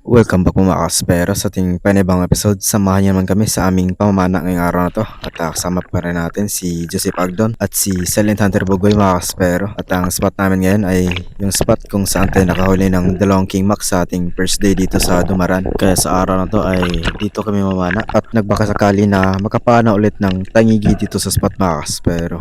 Welcome back mga kaspero sa ating panibang episode. Samahan niyo naman kami sa aming pamamana ngayong araw na to. At kasama pa rin natin si Joseph Agdon at si Silent Hunter Bugoy mga kaspero. At ang spot namin ngayon ay yung spot kung saan tayo nakahuli ng dalawang King Max sa ating first day dito sa Dumaran. Kaya sa araw na to ay dito kami mamana at nagbakasakali na makapana ulit ng tangigi dito sa spot mga kaspero.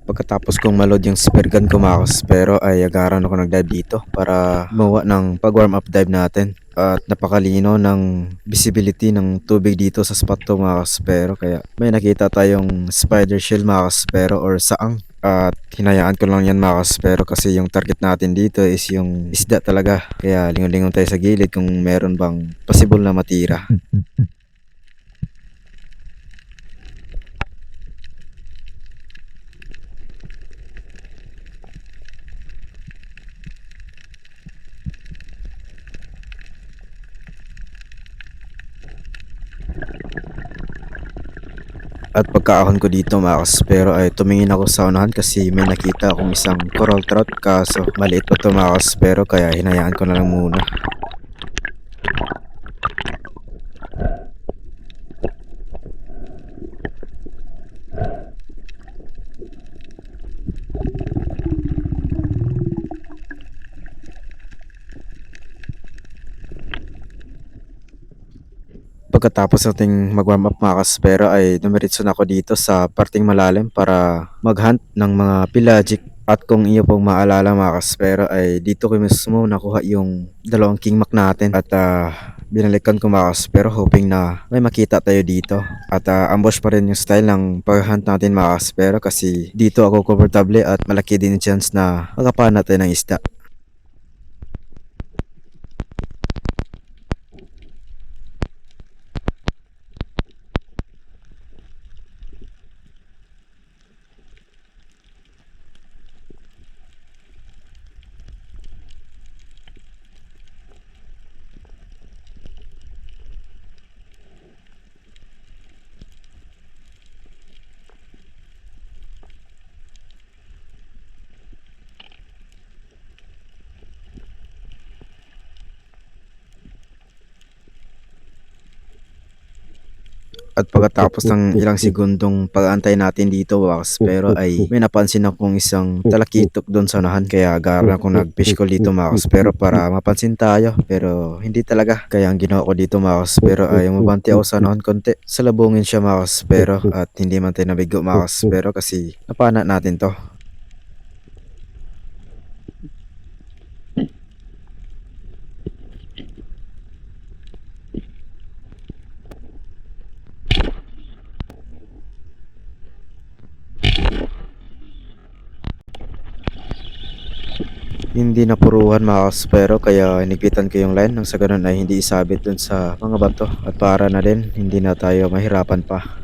Pagkatapos kong maload yung spear gun ko mga kaspero ay agaran ako nag-dive dito para gumawa ng pag-warm up dive natin. At napakalino ng visibility ng tubig dito sa spot to mga kaspero, kaya may nakita tayong spider shell mga kaspero or saang. At hinayaan ko lang yan mga kaspero kasi yung target natin dito is yung isda talaga. Kaya lingon-lingon tayo sa gilid kung meron bang possible na matira. At pagkaahon ko dito mga kaspero ay tumingin ako sa unahan kasi may nakita akong isang coral trout, kaso maliit pa to mga kaspero kaya hinayaan ko na lang muna. Pagkatapos nating mag-warm up mga kaspero ay dumiretso na ako dito sa parting malalim para mag-hunt ng mga pelagic. At kung iyo pong maalala mga kaspero ay dito ko mismo nakuha yung dalawang king mac natin. At binalikan ko mga kaspero hoping na may makita tayo dito. At ambush pa rin yung style ng pag-hunt natin mga kaspero kasi dito ako komportable at malaki din yung chance na makapana tayo ng isda. At pagkatapos ng ilang segundong pag-aantay natin dito wax, pero ay may napansin akong isang talakitok doon sa unahan, kaya gara akong nag-fish call dito Max pero para mapansin tayo, pero hindi talaga. Kaya ang ginawa ko dito Max pero ay mabanti ako sa unahan konti, salubungin siya Max pero at hindi man tayo nabigo Max pero kasi napana natin to. Hindi napuruhan mga kaspero kaya inigpitan ko yung line nang sa ganun ay hindi isabit dun sa mga bato at para na din hindi na tayo mahirapan pa.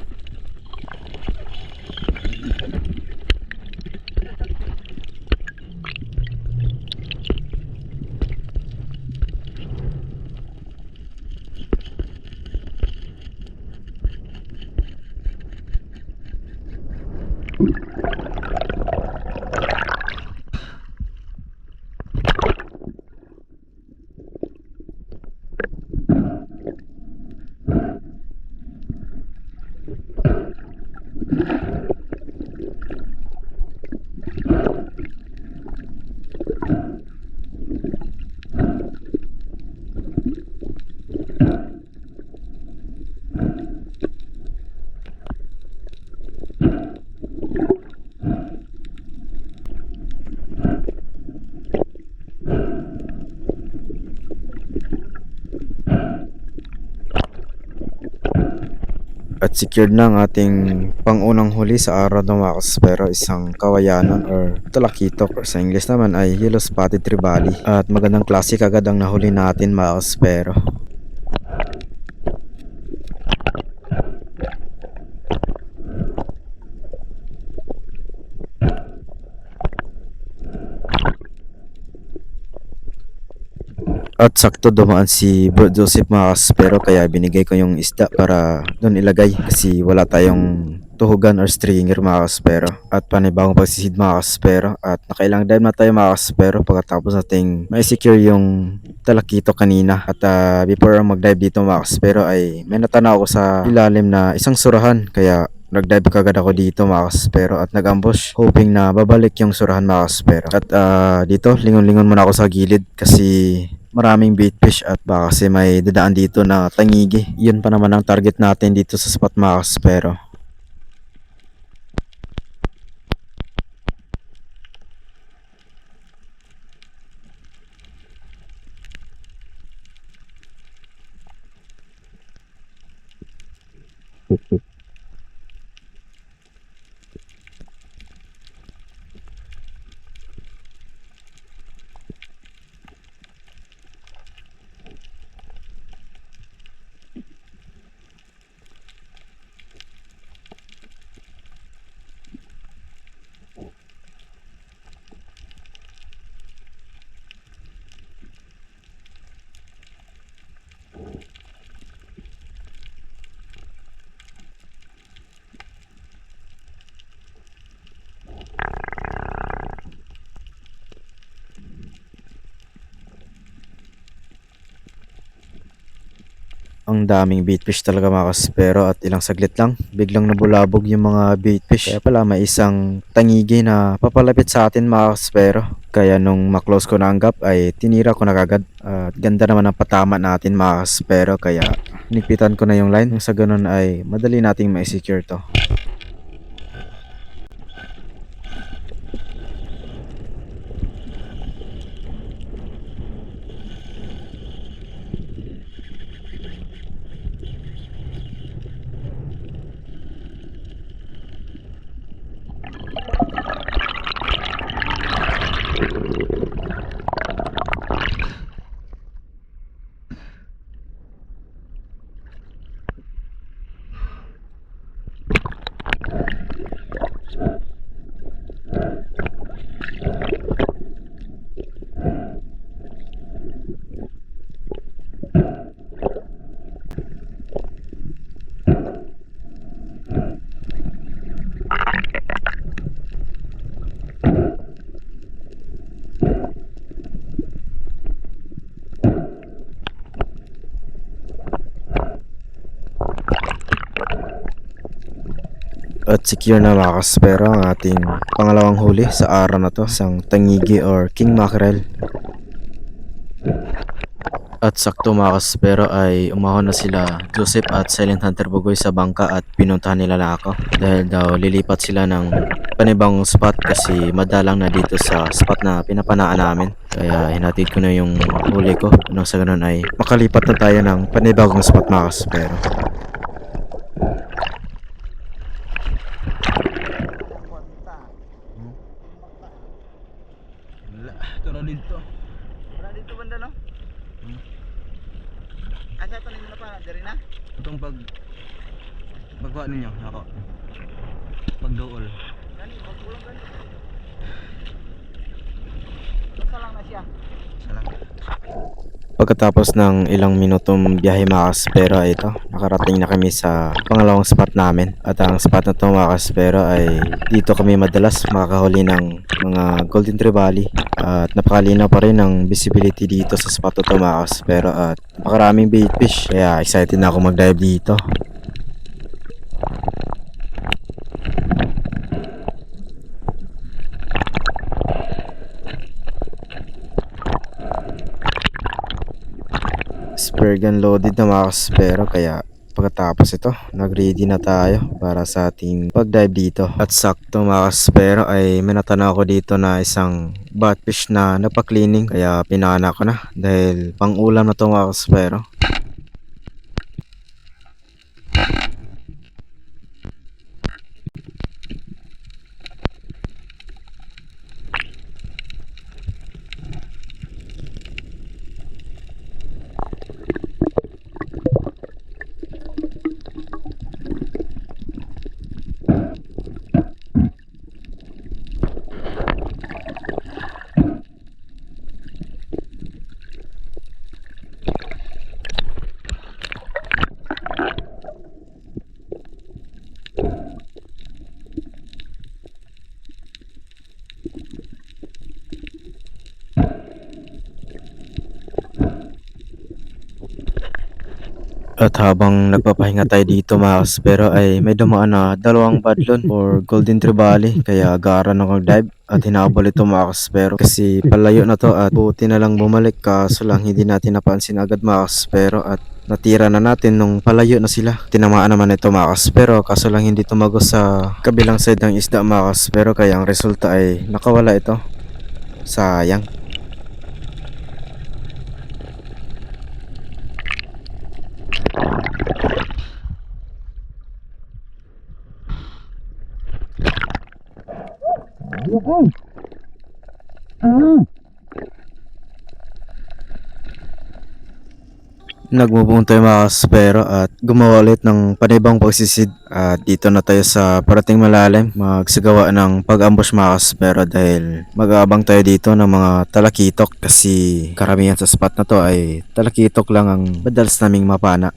At secured na ang ating pangunang huli sa araw ng mga kaspero, isang kawayanon or talakitok or sa English naman ay yellow spotted trevally. At magandang klase agad ang nahuli natin mga kaspero. At sakto dumaan si Bro Joseph mga kaspero, kaya binigay ko yung isda para doon ilagay kasi wala tayong tuhugan or stringer mga kaspero. At panibagong pagsisid mga kaspero, at nakailang dive na tayo mga kaspero pagkatapos nating may secure yung talakito kanina. At before mag-dive dito mga kaspero ay may natanaw ako sa ilalim na isang surahan, kaya nag-dive kagad ako dito mga kaspero at nag-ambush hoping na babalik yung surahan mga kaspero. At dito lingon-lingon muna ako sa gilid kasi maraming bait fish at baka kasi may dadaan dito na tangigi. Yun pa naman ang target natin dito sa spot mga kaspero. Ang daming baitfish talaga mga kaspero at ilang saglit lang biglang nabulabog yung mga baitfish. Kaya pala may isang tangigi na papalapit sa atin mga kaspero. Kaya nung maklose ko na ang gap ay tinira ko na kagad. At ganda naman ang patama natin mga kaspero, kaya nigpitan ko na yung line. Sa ganun ay madali nating ma-secure to. At secure na mga kaspero ang ating pangalawang huli sa araw na to, isang tangigi or king mackerel. At sakto mga kaspero ay umahon na sila Joseph at Silent Hunter Bugoy sa bangka at pinuntahan nila na ako dahil daw lilipat sila ng panibang spot kasi madalang na dito sa spot na pinapanaan namin. Kaya hinatid ko na yung huli ko nang sa ganun ay makalipat na tayo ng panibagong spot mga kaspero. Tara dito. Wala dito banda no? Asa ito na pa, diri na? Itong pagkuha ninyo, ako. Pagdool. Gani, magkulang gani. Basta lang na siya. Salang. Pagkatapos ng ilang minutong biyahe mga kaspero ay ito, nakarating na kami sa pangalawang spot namin. At ang spot na ito mga kaspero ay dito kami madalas makakahuli ng mga golden trevally. At napakalinaw pa rin ang visibility dito sa spot na ito mga kaspero at napakaraming baitfish. Kaya excited na ako mag-dive dito. Spear gun loaded na mga kaspero, kaya pagkatapos ito nag-ready na tayo para sa ating pag-dive dito. At sakto mga kaspero ay may natanaw ko dito na isang batfish na napa-cleaning, kaya pinana ko na dahil pang ulam na to mga kaspero. At habang nagpapahinga tayo dito mga kaspero ay may dumaan na dalawang badlon or golden trevally kaya gara na kong dive at hinabol ito mga kaspero kasi palayo na to at buti na lang bumalik kaso lang hindi natin napansin agad mga kaspero at natira na natin nung palayo na sila. Tinamaan naman ito mga kaspero kaso lang hindi tumagos sa kabilang side ng isda mga kaspero kaya ang resulta ay nakawala ito. Sayang. Nagmubong tayo mga kaspero at gumawa ulit ng panibang pagsisid at dito na tayo sa parating malalim magsagawa ng pag-ambush mga kaspero dahil mag-aabang tayo dito ng mga talakitok kasi karamihan sa spot na to ay talakitok lang ang madalas naming mapana.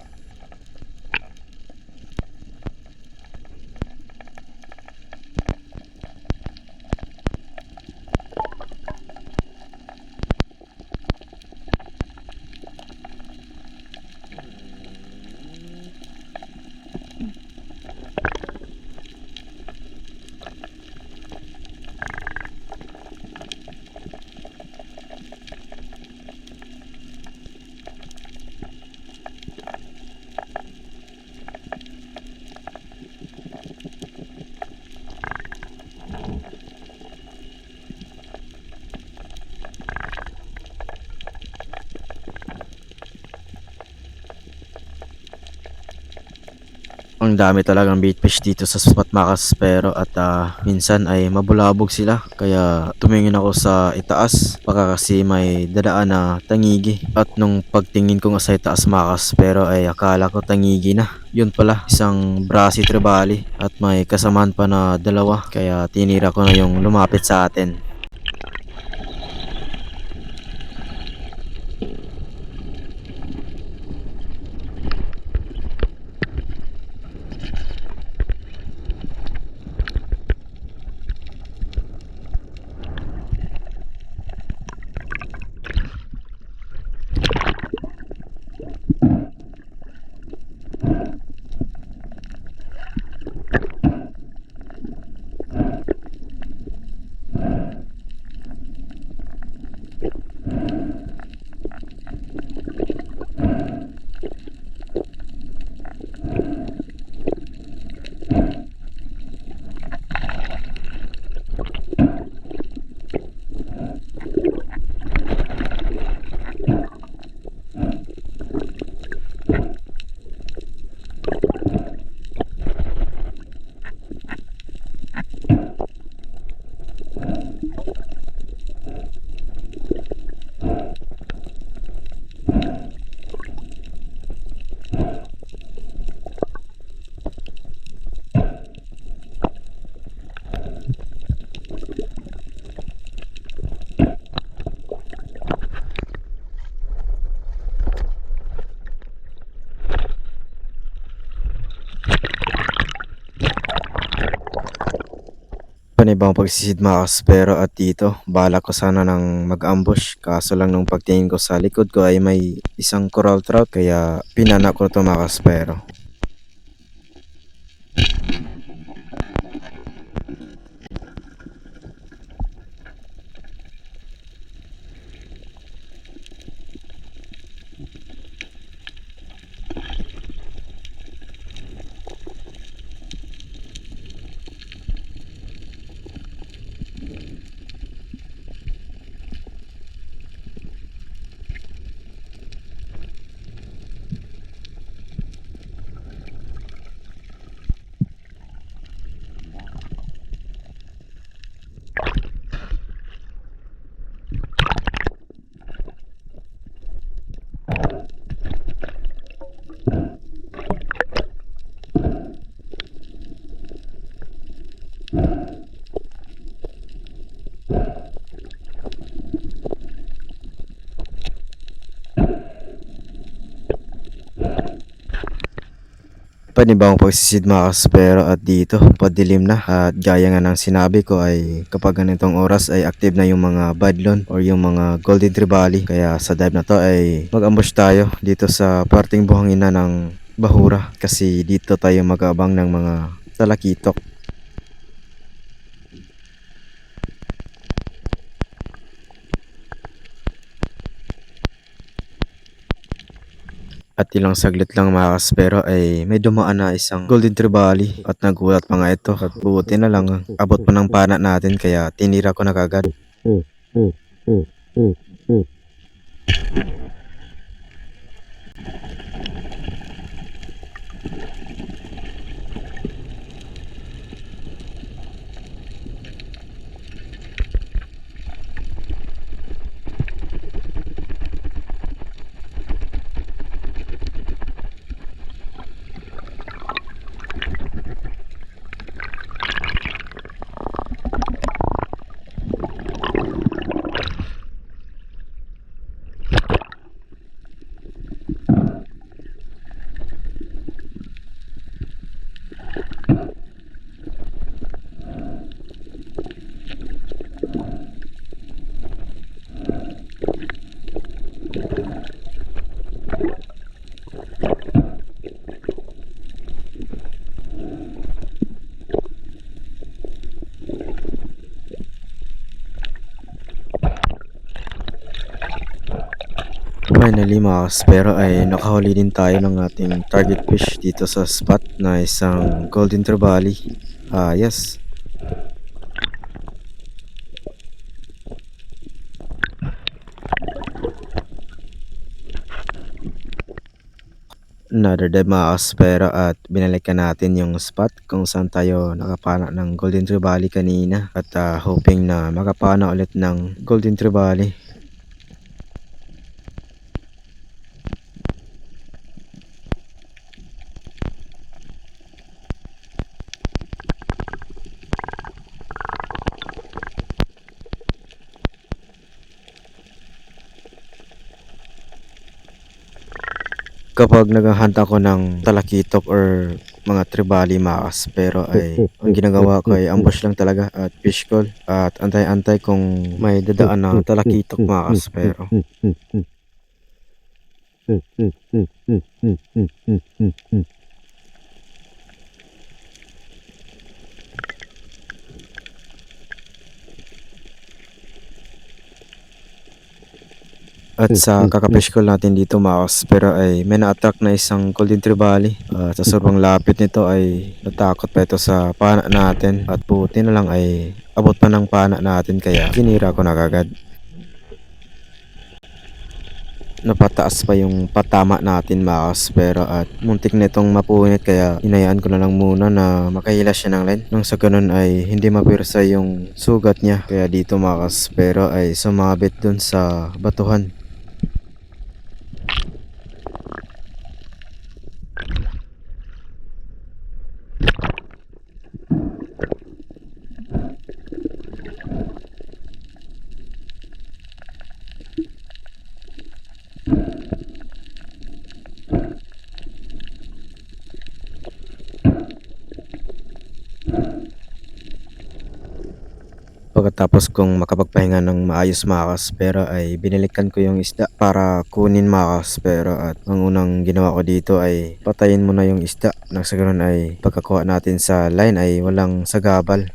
Ang dami talagang baitfish dito sa spot mga kaspero at minsan ay mabulabog sila kaya tumingin ako sa itaas baka kasi may dadaan na tangigi at nung pagtingin ko nga sa itaas mga kaspero ay akala ko tangigi na. Yun pala isang brasi trevally at may kasamaan pa na dalawa kaya tinira ko na yung lumapit sa atin. Panibang pagsisid mga kaspero at dito bala ko sana ng mag-ambush kaso lang nung pagtingin ko sa likod ko ay may isang coral trout kaya pinana ko to mga kaspero. panibawang pagsisid mga kaspero at dito padilim na at gaya nga ng sinabi ko ay kapag ganitong oras ay active na yung mga badlon or yung mga golden trevally kaya sa dive na to ay mag-ambush tayo dito sa parting buhangin na ng Bahura kasi dito tayo mag-aabang ng mga talakitok. At ilang saglit lang mga kaspero ay may dumaan na isang golden trevally at nagulat pa nga ito at buti na lang abot pa ng pana natin kaya tinira ko na kagad. Finally mga kaspero ay nakahuli din tayo ng ating target fish dito sa spot na isang golden trevally. Yes. Another dive mga kaspero at binalikan natin yung spot kung saan tayo nakapana ng golden trevally kanina at hoping na makapana ulit ng golden trevally. Kapag naghahunt ako ng talakitok or mga trevally makas pero ay ang ginagawa ko ay ambush lang talaga at fish call at antay-antay kung may dadaan na talakitok makas pero at sa kakafish call natin dito makas pero ay may na-attract na isang golden trevally at sa sobrang lapit nito ay natakot pa ito sa pana natin at buti na lang ay abot pa ng pana natin kaya kinira ko na kagad. Napataas pa yung patama natin makas pero at muntik na itong mapunit kaya hinayaan ko na lang muna na makahila siya ng line nang sa ganun ay hindi mapirsa yung sugat niya kaya dito makas pero ay sumabit dun sa batuhan. Pagkatapos kong makapagpahinga ng maayos makas pero ay binalikan ko yung isda para kunin makas pero at ang unang ginawa ko dito ay patayin muna yung isda nang sa ganun ay pagkakuha natin sa line ay walang sagabal.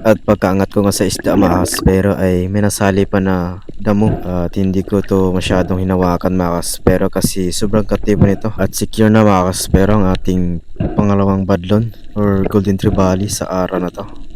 At pagkaangat ko nga sa isda maas pero ay may nasali pa na damo at hindi ko to masyadong hinawakan mga kaspero kasi sobrang katibo nito at secure na mga kaspero ang ating pangalawang badlon or golden trevally sa araw na to.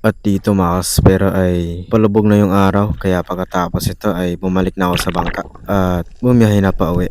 At dito mga kaspero ay palubog na yung araw kaya pagkatapos ito ay bumalik na ako sa bangka at bumiyahe na pa uwi.